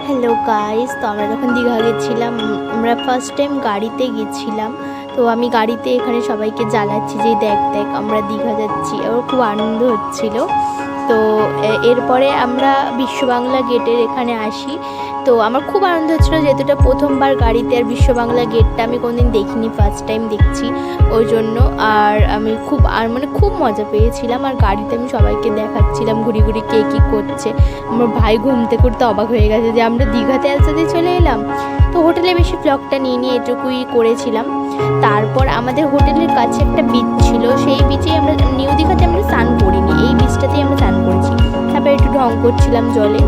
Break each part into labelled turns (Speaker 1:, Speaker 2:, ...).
Speaker 1: Hello guys, তো আমরা যখন দীঘা গেছিলাম আমরা ফার্স্ট টাইম গাড়িতে গেছিলাম। তো আমি গাড়িতে এখানে সবাইকে জ্বালাচ্ছি যে দেখ দেখ আমরা দীঘা যাচ্ছি, আর খুব আনন্দ হচ্ছিল। তো এরপরে আমরা বিশ্ববাংলা গেটের এখানে আসি। তো আমার খুব আনন্দ হচ্ছিলো, যেহেতু এটা প্রথমবার গাড়িতে, আর বিশ্ববাংলা গেটটা আমি কোনোদিন দেখিনি, ফার্স্ট টাইম দেখছি ওই জন্য। আর আমি খুব মজা পেয়েছিলাম, আর গাড়িতে আমি সবাইকে দেখাচ্ছিলাম ঘুরি ঘুরি কে কী করছে। আমার ভাই ঘুমতে করতে অবাক হয়ে গেছে যে আমরা দীঘাতে একসাথে চলে এলাম। তো হোটেলে বেশি ব্লগটা নিয়ে এটুকুই করেছিলাম। তারপর আমাদের হোটেলের কাছে একটা বিচ ছিল, সেই বিচেই আমরা নিউ দীঘাতে আমরা স্নান করিনি, এই বিচটাতেই আমরা স্নান করেছি। তারপর একটু ঢং করছিলাম জলে।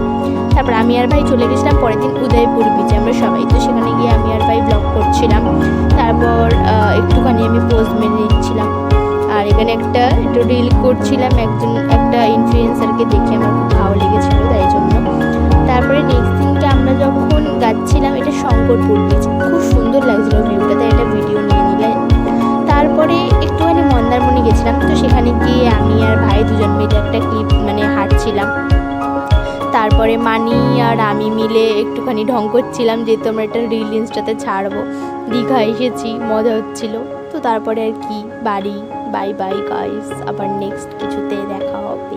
Speaker 1: তারপর আমি আর ভাই চলে গেছিলাম পরের দিন উদয়পুর বিচে আমরা সবাই। তো সেখানে গিয়ে আমি আর ভাই ব্লগ করছিলাম। তারপর একটুখানি আমি পোজ মেরে নিচ্ছিলাম, আর এখানে একটু রিল করছিলাম একটা ইনফ্লুয়েন্সারকে দেখে আমার খুব ভালো লেগেছিলো, তাই জন্য। তারপরে নেক্সট দিনকে আমরা যখন যাচ্ছিলাম, এটা শঙ্করপুর বিচ, খুব সুন্দর লাগছিলো ভিউটা, তাই একটা ভিডিও নিয়ে নিলে। তারপরে একটুখানি মন্দারমণি গেছিলাম, তো সেখানে গিয়ে আমি আর ভাই দুজন মিলে একটা ক্লিপ হাঁটছিলাম। তারপরে মানি আর আমি মিলে একটুখানি ঢং করছিলাম, যেহেতু আমরা একটা রিল ইনস্টাতে ছাড়বো, দীঘা এসেছি, মজা হচ্ছিল। তো তারপরে আর কি, বাড়ি। বাই বাই গাইস, আবার নেক্সট কিছুতে দেখা হবে।